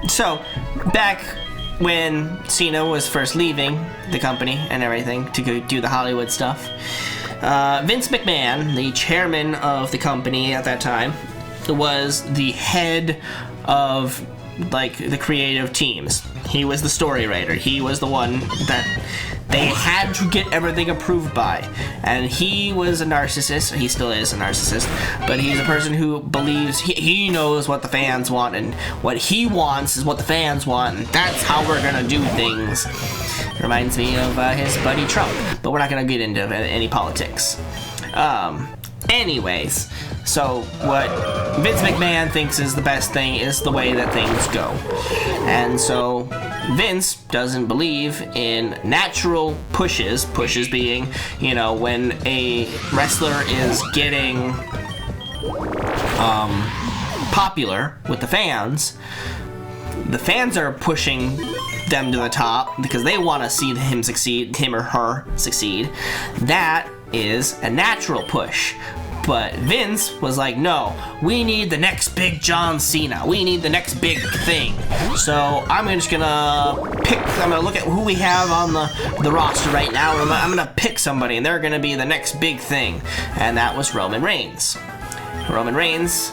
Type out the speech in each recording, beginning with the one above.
So, back when Cena was first leaving the company and everything to go do the Hollywood stuff, Vince McMahon, the chairman of the company at that time, was the head of like the creative teams. He was the story writer. He was the one that they had to get everything approved by. And he was a narcissist. He still is a narcissist. But he's a person who believes he knows what the fans want, and what he wants is what the fans want. And that's how we're going to do things. Reminds me of his buddy Trump. But we're not going to get into any politics. Anyways, so what Vince McMahon thinks is the best thing is the way that things go. And so Vince doesn't believe in natural pushes being, you know, when a wrestler is getting popular with the fans are pushing them to the top because they want to see him succeed, him or her succeed. That is a natural push. But Vince was like, no, we need the next big John Cena. We need the next big thing. So I'm just gonna look at who we have on the roster right now, and I'm gonna pick somebody, and they're gonna be the next big thing. And that was Roman Reigns. Roman Reigns,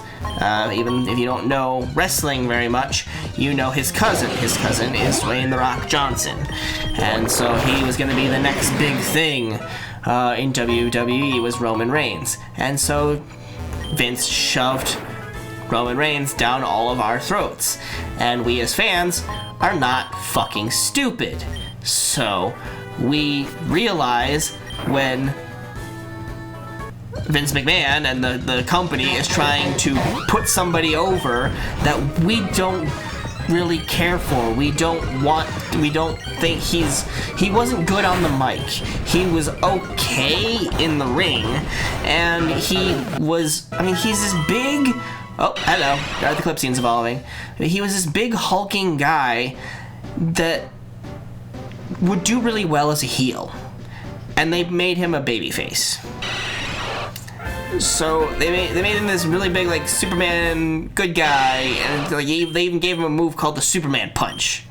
even if you don't know wrestling very much, you know his cousin. His cousin is Dwayne "The Rock" Johnson. And so he was gonna be the next big thing. In WWE was Roman Reigns. And so Vince shoved Roman Reigns down all of our throats. And we as fans are not fucking stupid. So we realize when Vince McMahon and the company is trying to put somebody over that we don't really care for. We don't think he wasn't good on the mic. He was okay in the ring, and he's this big, oh, hello, the clip scene's evolving. He was this big hulking guy that would do really well as a heel, and they made him a babyface. So they made him this really big, like, Superman good guy, and like, they even gave him a move called the Superman Punch.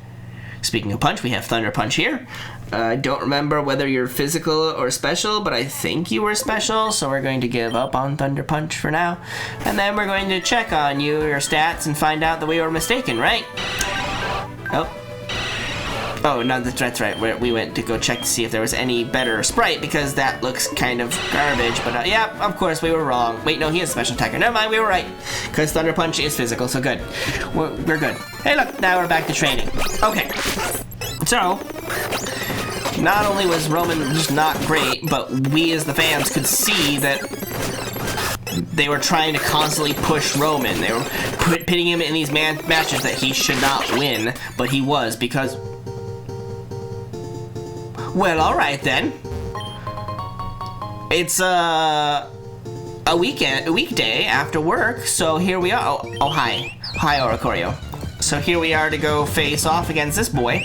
Speaking of punch, we have Thunder Punch here. I don't remember whether you're physical or special, but I think you were special, so we're going to give up on Thunder Punch for now. And then we're going to check on your stats, and find out that we were mistaken, right? Oh, no, that's right. We went to go check to see if there was any better sprite, because that looks kind of garbage. But yeah, of course, we were wrong. Wait, no, he has special attacker. Never mind, we were right. Because Thunder Punch is physical, so good. We're good. Hey, look, now we're back to training. Okay. So, not only was Roman just not great, but we as the fans could see that they were trying to constantly push Roman. They were pitting him in these matches that he should not win, but he was, because... Well, alright then. It's a weekday after work, so here we are. Oh, hi. Hi, Oricorio. So here we are to go face off against this boy.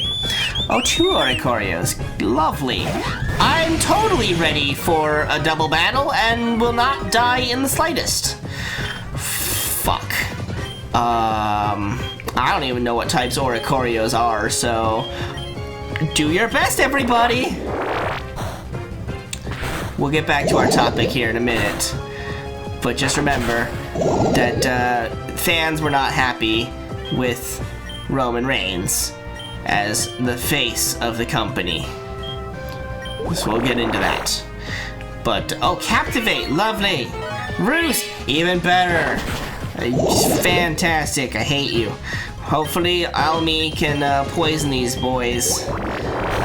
Oh, 2 Oricorios. Lovely. I'm totally ready for a double battle and will not die in the slightest. Fuck. I don't even know what types Oricorios are, so... Do your best, everybody! We'll get back to our topic here in a minute. But just remember that fans were not happy with Roman Reigns as the face of the company. So we'll get into that. But, oh, Captivate, lovely! Roost, even better! Fantastic, I hate you. Hopefully, Almi can poison these boys.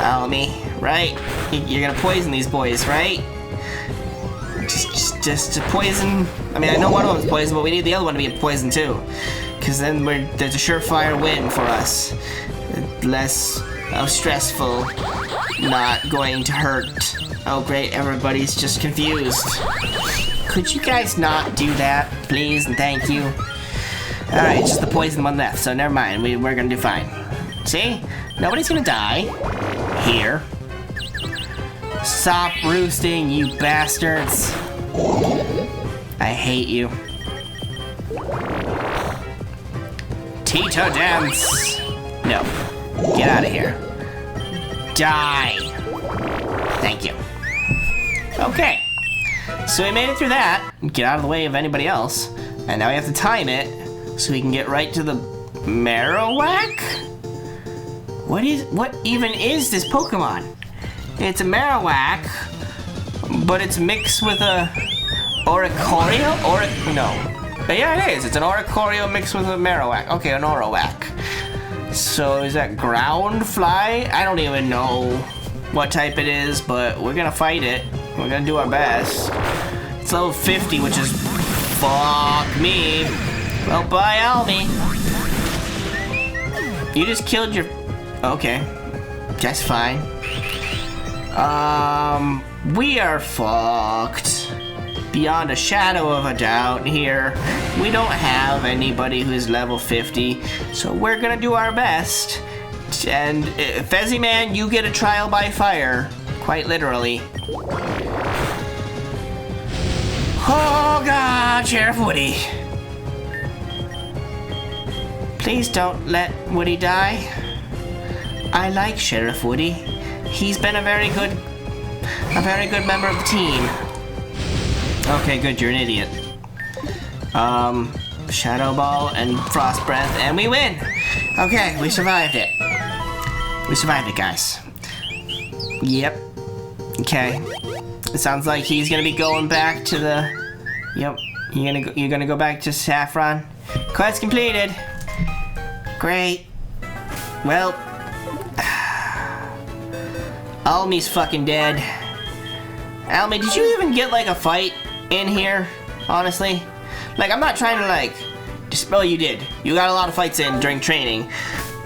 Almi, right? You're gonna poison these boys, right? Just to poison. I mean, I know one of them's poison, but we need the other one to be poison too. Because then there's a surefire win for us. Less stressful, not going to hurt. Oh great, everybody's just confused. Could you guys not do that, please, and thank you? Alright, it's just the poison one left, so never mind. We're gonna do fine. See? Nobody's gonna die. Here. Stop roosting, you bastards. I hate you. Tito dance. No. Get out of here. Die. Thank you. Okay. So we made it through that. Get out of the way of anybody else. And now we have to time it so we can get right to the Marowak? What even is this Pokemon? It's a Marowak, but it's mixed with a Oricorio? No. But yeah, it is. It's an Oricorio mixed with a Marowak. Okay, an Orowak. So is that ground fly? I don't even know what type it is, but we're gonna fight it. We're gonna do our best. It's level 50, which is fuck me. Well, bye, Alvy. You just killed your... Okay. That's fine. We are fucked. Beyond a shadow of a doubt here. We don't have anybody who's level 50, so we're gonna do our best. And Fezzy Man, you get a trial by fire. Quite literally. Oh God, Sheriff Woody. Please don't let Woody die. I like Sheriff Woody. He's been a very good member of the team. Okay, good, you're an idiot. Shadow Ball and Frost Breath, and we win! Okay, we survived it. We survived it, guys. Yep. Okay. It sounds like he's gonna be going back to the... Yep. You're gonna go back to Saffron. Quest completed. Great. Well... Almi's fucking dead. Almi, did you even get like a fight in here? Honestly? Like, I'm not trying to like... Oh, you did. You got a lot of fights in during training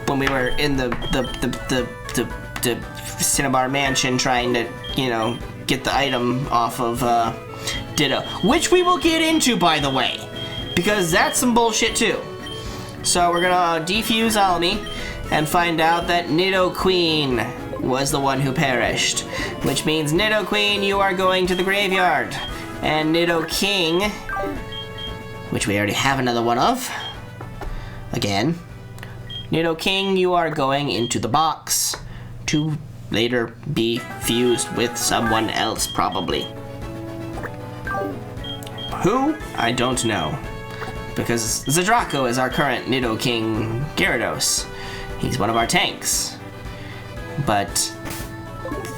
when we were in the Cinnabar Mansion trying to, you know, get the item off of Ditto. Which we will get into, by the way. Because that's some bullshit too. So we're gonna defuse Almi and find out that Nidoqueen was the one who perished. Which means, Nidoqueen, you are going to the graveyard. And Nidoking, which we already have another one of. Again. Nidoking, you are going into the box to later be fused with someone else, probably. Who? I don't know. Because Zadraco is our current Nidoking Gyarados. He's one of our tanks. But,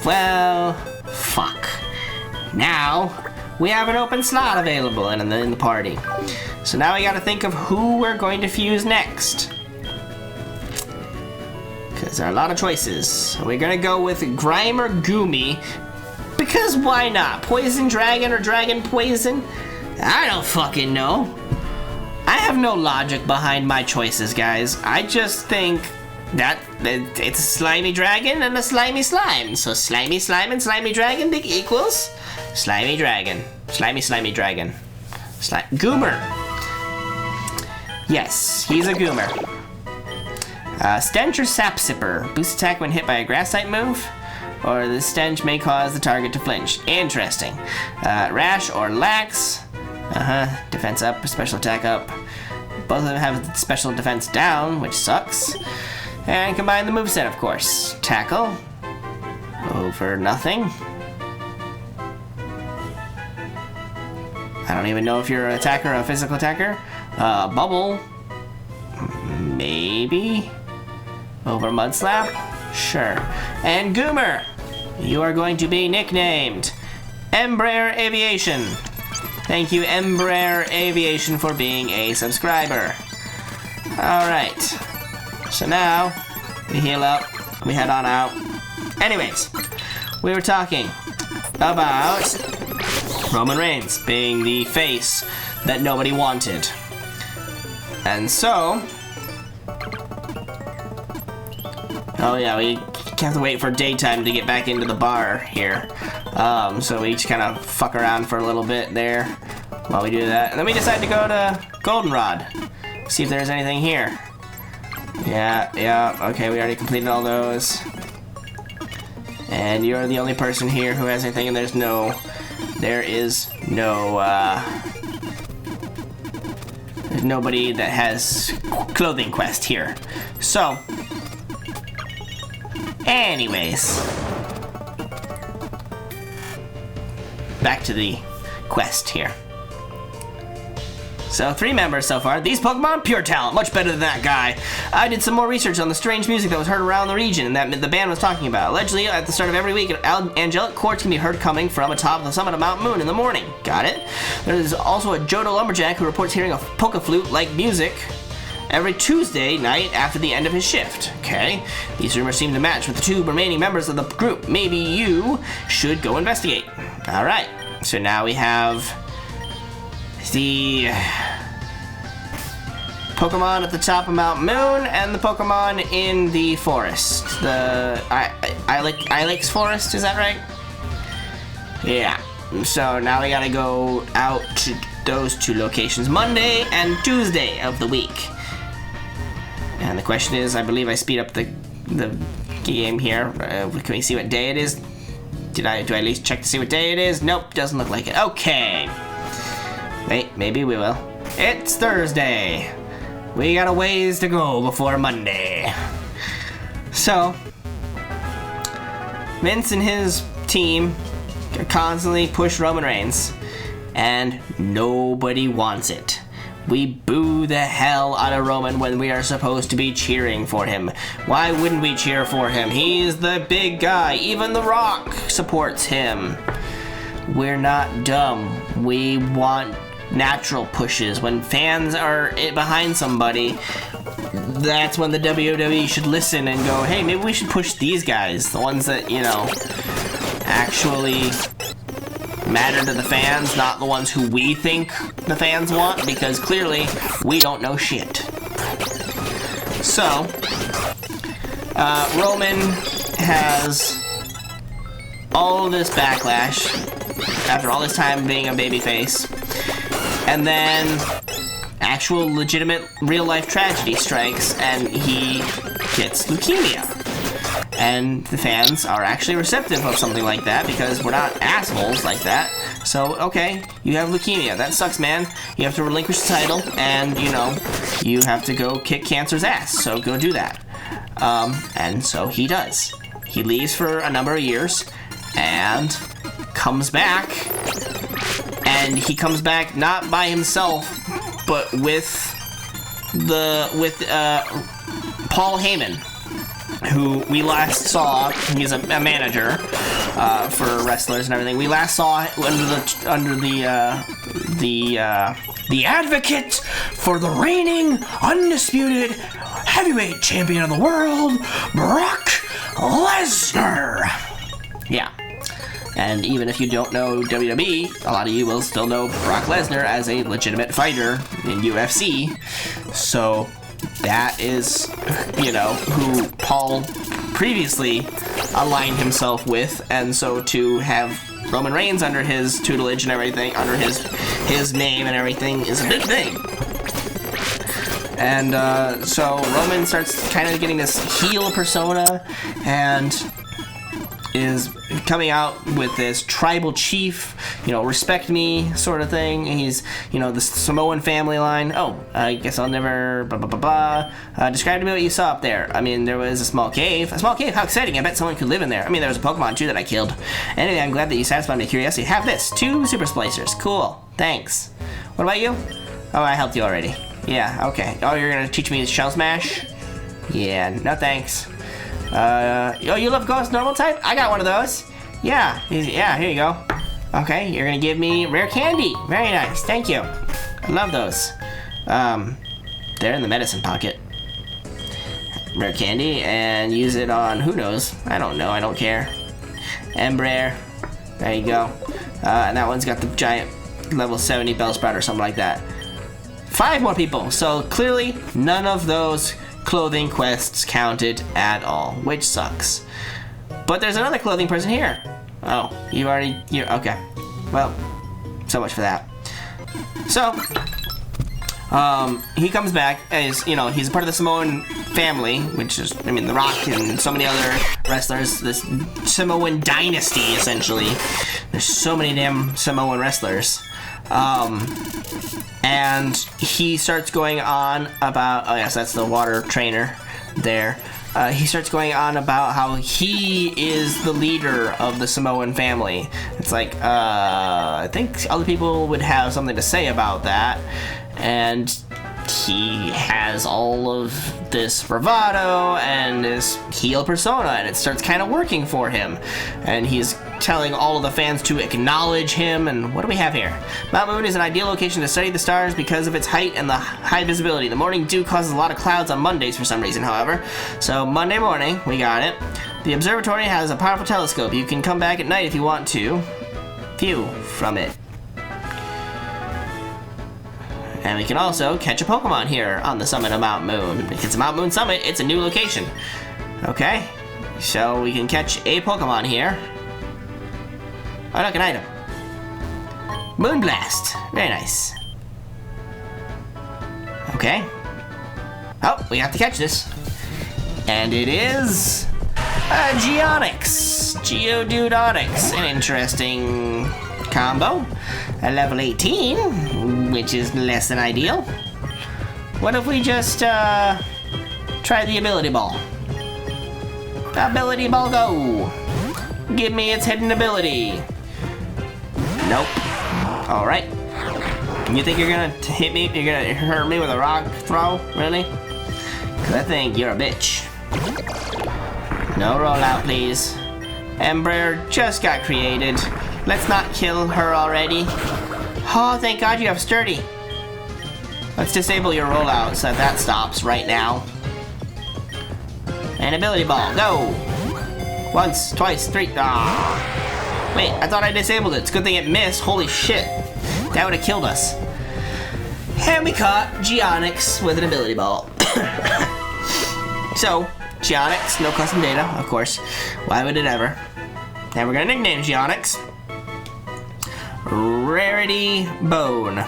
well, fuck. Now, we have an open slot available in the party. So now we gotta think of who we're going to fuse next. Because there are a lot of choices. We're gonna go with Grimer Goomy. Because why not? Poison Dragon or Dragon Poison? I don't fucking know. I have no logic behind my choices, guys. I just think that it's a slimy dragon and a slimy slime. So slimy slime and slimy dragon equals slimy dragon. Slimy dragon. Goomer. Yes, he's a Goomer. Stench or Sap Sipper. Boost attack when hit by a grass type move. Or the stench may cause the target to flinch. Interesting. Rash or Lax. Defense up, special attack up. Both of them have special defense down, which sucks. And combine the moveset, of course. Tackle. Over nothing. I don't even know if you're an attacker or a physical attacker. Bubble. Maybe. Over Mudslap? Sure. And Goomer, you are going to be nicknamed Embraer Aviation. Thank you, Embraer Aviation, for being a subscriber. Alright. So now, we heal up, we head on out. Anyways, we were talking about Roman Reigns being the face that nobody wanted. And so... Oh yeah, we have to wait for daytime to get back into the bar here. So we just kind of fuck around for a little bit there while we do that. And then we decide to go to Goldenrod. See if there's anything here. Yeah, okay, we already completed all those. And you're the only person here who has anything, and there is no, there's nobody that has clothing quest here. So, Anyways. Back to the quest here. So 3 members so far. These Pokemon, pure talent, much better than that guy. I did some more research on the strange music that was heard around the region and that the band was talking about. Allegedly, at the start of every week, angelic chords can be heard coming from atop the summit of Mount Moon in the morning. Got it? There's also a Johto lumberjack who reports hearing a poke flute-like music every Tuesday night after the end of his shift. Okay, these rumors seem to match with the 2 remaining members of the group. Maybe you should go investigate. All right, so now we have the Pokemon at the top of Mount Moon and the Pokemon in the forest. The Ilex Forest, is that right? Yeah. So now we gotta go out to those 2 locations, Monday and Tuesday of the week. And the question is, I believe I speed up the game here. Can we see what day it is? Do I at least check to see what day it is? Nope, doesn't look like it. Okay. Wait, maybe we will. It's Thursday. We got a ways to go before Monday. So, Vince and his team constantly push Roman Reigns, and nobody wants it. We boo the hell out of Roman when we are supposed to be cheering for him. Why wouldn't we cheer for him? He's the big guy. Even The Rock supports him. We're not dumb. We want natural pushes. When fans are behind somebody, that's when the WWE should listen and go, hey, maybe we should push these guys, the ones that, you know, actually matter to the fans, not the ones who we think the fans want, because clearly we don't know shit. So, Roman has all this backlash after all this time being a babyface. And then actual legitimate real-life tragedy strikes and he gets leukemia. And the fans are actually receptive of something like that because we're not assholes like that. So, okay, you have leukemia. That sucks, man. You have to relinquish the title and, you know, you have to go kick cancer's ass. So go do that. And so he does. He leaves for a number of years and comes back. And he comes back not by himself, but with Paul Heyman, who we last saw. He's a manager for wrestlers and everything. We last saw under the advocate for the reigning undisputed heavyweight champion of the world, Brock Lesnar. Yeah. And even if you don't know WWE, a lot of you will still know Brock Lesnar as a legitimate fighter in UFC. So that is, you know, who Paul previously aligned himself with. And so to have Roman Reigns under his tutelage and everything, under his name and everything, is a big thing. And so Roman starts kind of getting this heel persona and is coming out with this tribal chief, you know, respect me sort of thing. He's, you know, the Samoan family line. Oh, I guess I'll never blah, blah, blah, blah. Describe to me what you saw up there. I mean, there was a small cave. A small cave? How exciting. I bet someone could live in there. I mean, there was a Pokemon, too, that I killed. Anyway, I'm glad that you satisfied my curiosity. Have this. 2 Super Splicers. Cool. Thanks. What about you? Oh, I helped you already. Yeah, okay. Oh, you're gonna teach me Shell Smash? Yeah, no thanks. Oh, you love Ghost Normal type? I got one of those. Yeah, here you go. Okay, you're gonna give me Rare Candy. Very nice, thank you. I love those. They're in the medicine pocket. Rare Candy, and use it on, who knows? I don't know, I don't care. Embraer. There you go. And that one's got the giant level 70 Bellsprout or something like that. 5 more people, so clearly none of those clothing quests counted at all, which sucks. But there's another clothing person here. Oh, you're okay. Well, so much for that. So, he comes back as, you know, he's part of the Samoan family, which is, I mean, The Rock and so many other wrestlers, this Samoan dynasty, essentially. There's so many damn Samoan wrestlers. And he starts going on about, oh yes, that's the water trainer there, he starts going on about how he is the leader of the Samoan family. It's like, I think other people would have something to say about that. And he has all of this bravado and this heel persona, and it starts kind of working for him. And he's telling all of the fans to acknowledge him. And what do we have here? Mount Moon is an ideal location to study the stars because of its height and the high visibility. The morning dew causes a lot of clouds on Mondays for some reason, however. So Monday morning, we got it. The observatory has a powerful telescope. You can come back at night if you want to view from it. And we can also catch a Pokemon here on the summit of Mount Moon. If it's a Mount Moon summit, it's a new location. Okay, so we can catch a Pokemon here. Oh, look, an item. Moonblast. Very nice. Okay. Oh, we have to catch this. And it is a Geonix. Geodude Onix. An interesting combo. At level 18, which is less than ideal. What if we just try the ability ball? Ability ball, go! Give me its hidden ability. Nope. All right. You think you're gonna hit me? You're gonna hurt me with a rock throw? Really? Cause I think you're a bitch. No rollout, please. Ember just got created. Let's not kill her already. Oh, thank God you have sturdy. Let's disable your rollout so that stops right now. And ability ball, go! Once, twice, three. Ah. Wait, I thought I disabled it. It's a good thing it missed. Holy shit. That would have killed us. And we caught Geonix with an ability ball. So, Geonix, no custom data, of course. Why would it ever? And we're gonna nickname Geonix Rarity Bone.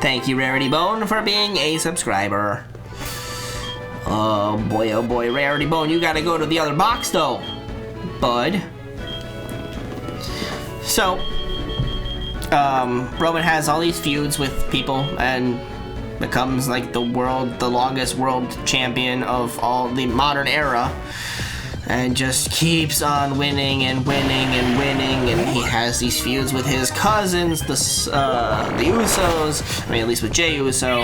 Thank you, Rarity Bone, for being a subscriber. Oh boy, Rarity Bone, you gotta go to the other box though, bud. So, Roman has all these feuds with people and becomes like the longest world champion of all the modern era. And just keeps on winning and winning and winning, and he has these feuds with his cousins, the Usos. I mean, at least with Jey Uso.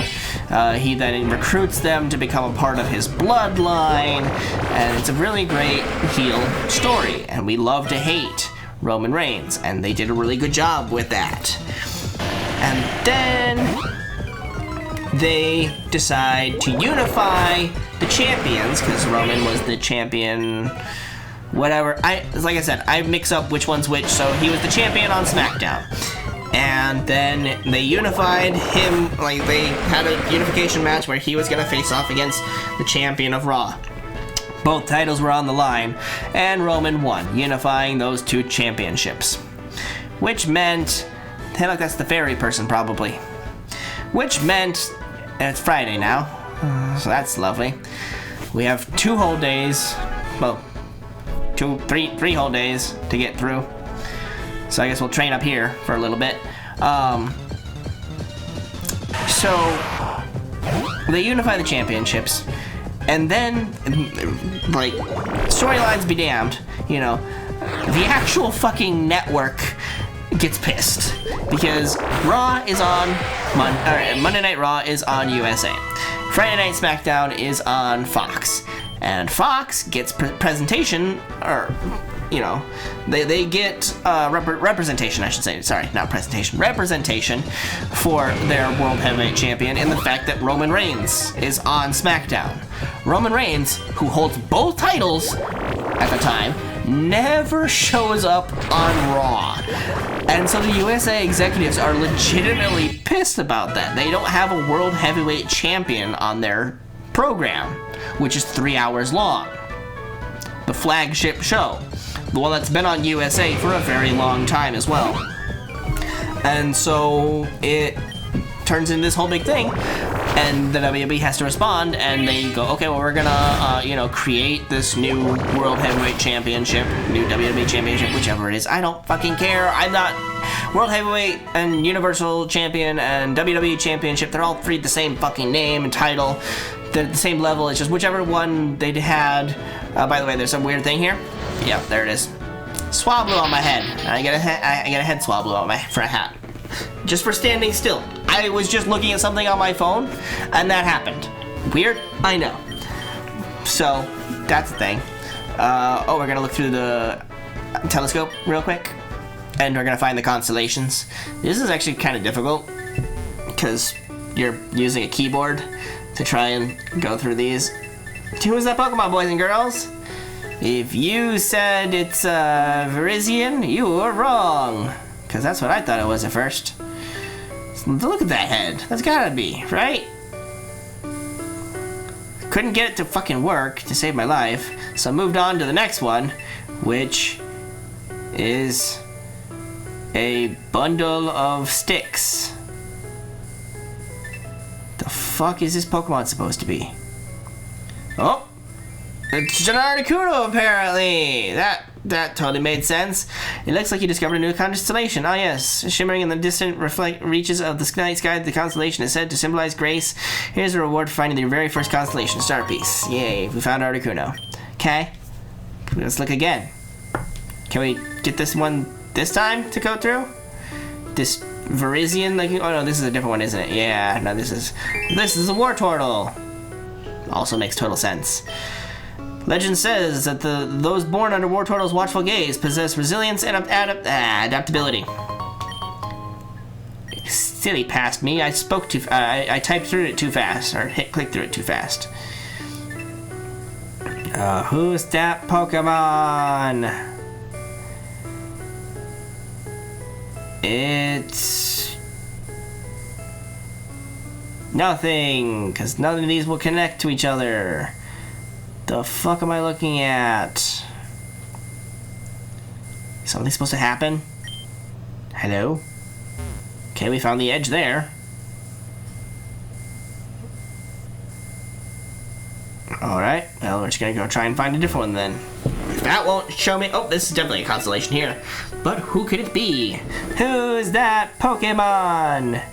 He then recruits them to become a part of his bloodline, and it's a really great heel story. And we love to hate Roman Reigns, and they did a really good job with that. And then they decide to unify the champions, because Roman was the champion, whatever. Like I said, I mix up which one's which, so he was the champion on SmackDown. And then they unified him, like they had a unification match where he was gonna face off against the champion of Raw. Both titles were on the line, and Roman won, unifying those two championships. Which meant, hey look, that's the fairy person probably. Which meant, and it's Friday now, so that's lovely. We have 2 whole days, well, three whole days to get through. So I guess we'll train up here for a little bit. So they unify the championships, and then, like, storylines be damned, you know, the actual fucking network gets pissed because Raw is on Monday Night Raw is on USA. Friday Night SmackDown is on Fox, and Fox gets presentation, or you know, they get representation, I should say. Sorry, not presentation. Representation for their World Heavyweight Champion in the fact that Roman Reigns is on SmackDown. Roman Reigns, who holds both titles at the time, never shows up on Raw. And so the USA executives are legitimately pissed about that. They don't have a World Heavyweight Champion on their program, which is 3 hours long. The flagship show. The one that's been on USA for a very long time as well. And so it turns into this whole big thing, and the WWE has to respond, and they go, okay, well, we're gonna, create this new World Heavyweight Championship, new WWE Championship, whichever it is. I don't fucking care. I'm not World Heavyweight and Universal Champion and WWE Championship. They're all three the same fucking name and title. they're at the same level. It's just whichever one they had. By the way, there's some weird thing here. Yeah, there it is. Swablu on my head. I get a head Swablu on for a hat. Just for standing still. I was just looking at something on my phone, and that happened. Weird? I know. So, that's the thing. Oh, we're gonna look through the telescope real quick, and we're gonna find the constellations. This is actually kind of difficult, because you're using a keyboard to try and go through these. Who is that Pokemon, boys and girls? If you said it's Virizion, you were wrong. Because that's what I thought it was at first. Look at that head. That's gotta be, right? Couldn't get it to fucking work to save my life, so I moved on to the next one, which is a bundle of sticks. The fuck is this Pokemon supposed to be? Oh! It's an Articuno, apparently! That totally made sense. It looks like you discovered a new constellation. Ah, yes. Shimmering in the distant reaches of the night sky, the constellation is said to symbolize grace. Here's a reward for finding your very first constellation, Star Piece. Yay, we found Articuno. Okay. Let's look again. Can we get this one this time to go through? This Virizion, like, oh no, this is a different one, isn't it? Yeah, no, this is a Wartortle. Also makes total sense. Legend says that those born under Wartortle's watchful gaze possess resilience and adaptability. Silly past me. I spoke too. I typed through it too fast, or clicked through it too fast. Who's that Pokemon? It's nothing, because none of these will connect to each other. The fuck am I looking at? Something supposed to happen? Hello? Okay, we found the edge there. Alright, well, we're just gonna go try and find a different one then. If that won't show me... Oh, this is definitely a constellation here. But who could it be? Who's that Pokemon?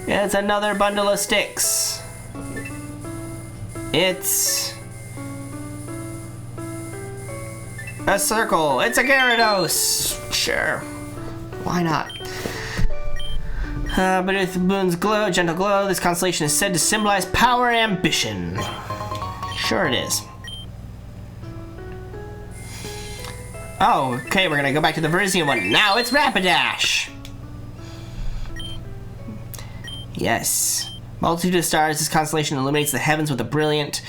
It's another bundle of sticks. It's a circle. It's a Gyarados. Sure. Why not? Beneath the moon's glow, gentle glow, this constellation is said to symbolize power and ambition. Sure it is. Oh, okay, we're gonna go back to the Virizion one. Now it's Rapidash! Yes. Multitude of stars, this constellation illuminates the heavens with a brilliant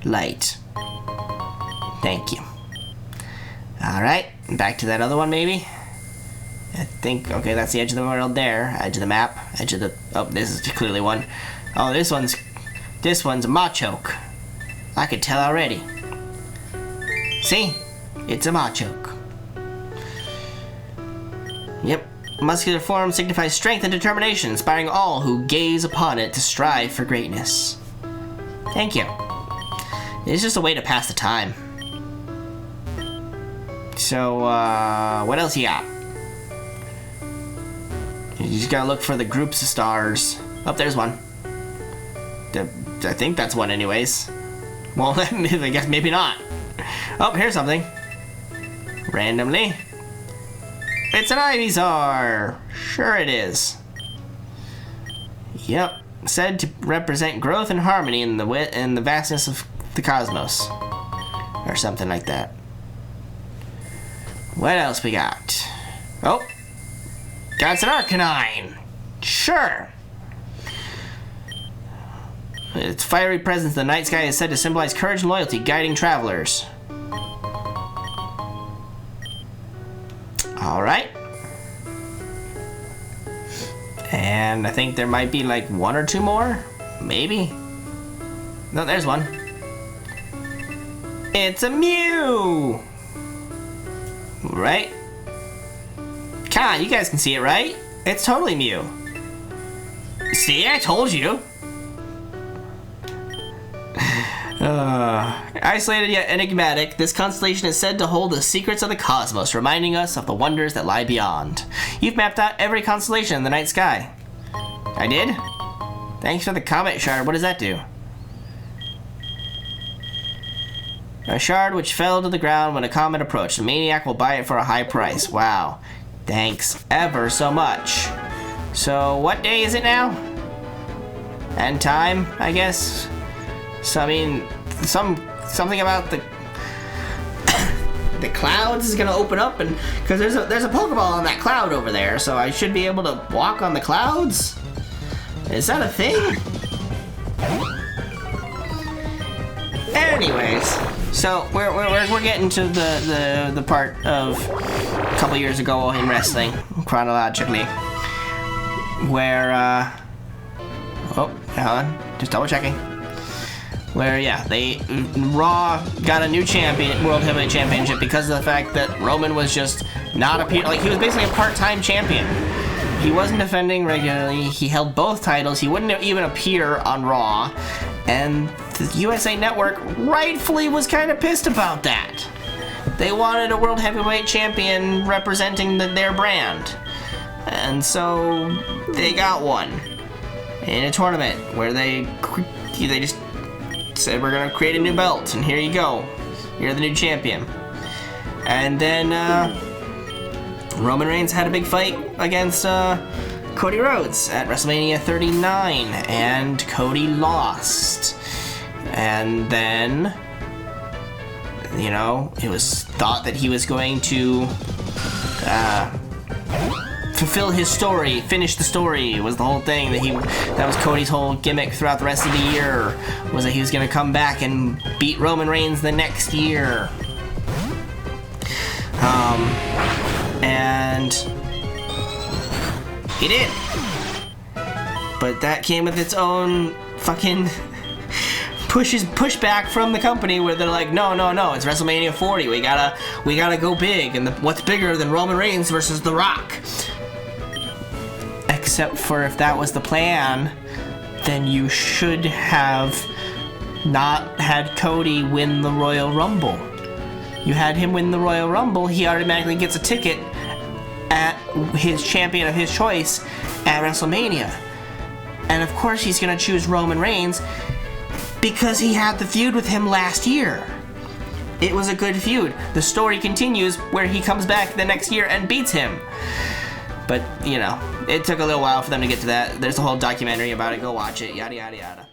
light. Thank you. Alright, back to that other one maybe? I think, okay, that's the edge of the world there. Edge of the map. Edge of the, oh, this is clearly one. Oh, this one's a Machoke. I could tell already. See? It's a Machoke. Yep. Muscular form signifies strength and determination, inspiring all who gaze upon it to strive for greatness. Thank you. It's just a way to pass the time. So, what else you got? You just gotta look for the groups of stars. Oh, there's one. I think that's one anyways. Well, I guess maybe not. Oh, here's something. Randomly. It's an Ivysaur! Sure it is. Yep. Said to represent growth and harmony in the vastness of the cosmos. Or something like that. What else we got? Oh! Got an Arcanine! Sure! Its fiery presence in the night sky is said to symbolize courage and loyalty, guiding travelers. Alright. And I think there might be like one or two more? Maybe? No, there's one. It's a Mew! Right? Come on, you guys can see it, right? It's totally Mew. See, I told you! Isolated yet enigmatic, this constellation is said to hold the secrets of the cosmos, reminding us of the wonders that lie beyond. You've mapped out every constellation in the night sky. I did? Thanks for the comment, Shard. What does that do? A shard which fell to the ground when a comet approached. The maniac will buy it for a high price. Wow. Thanks ever so much. So, what day is it now? And time, I guess? So, I mean, something about the the clouds is gonna open up, and because there's a Pokeball on that cloud over there, so I should be able to walk on the clouds? Is that a thing? Anyways, so we're getting to the part of a couple years ago in wrestling, chronologically, where oh, hold on, just double checking. Where yeah, Raw got a new champion, World Heavyweight Championship, because of the fact that Roman was just not like he was basically a part-time champion. He wasn't defending regularly. He held both titles. He wouldn't even appear on Raw, and the USA Network rightfully was kind of pissed about that. They wanted a World Heavyweight Champion representing their brand, and so they got one in a tournament where they just said, we're gonna create a new belt, and here you go. You're the new champion. And then Roman Reigns had a big fight against Cody Rhodes at WrestleMania 39, and Cody lost. And then, you know, it was thought that he was going to fulfill his story, finish the story, was the whole thing, that was Cody's whole gimmick throughout the rest of the year, was that he was gonna come back and beat Roman Reigns the next year. And he did. But that came with its own fucking pushback from the company, where they're like, no, it's WrestleMania 40, we gotta go big, and what's bigger than Roman Reigns versus The Rock? Except for if that was the plan, then you should have not had Cody win the Royal Rumble. You had him win the Royal Rumble, he automatically gets a ticket at his champion of his choice at WrestleMania. And of course he's gonna choose Roman Reigns because he had the feud with him last year. It was a good feud. The story continues where he comes back the next year and beats him. But, you know, it took a little while for them to get to that. There's a whole documentary about it. Go watch it. Yada, yada, yada.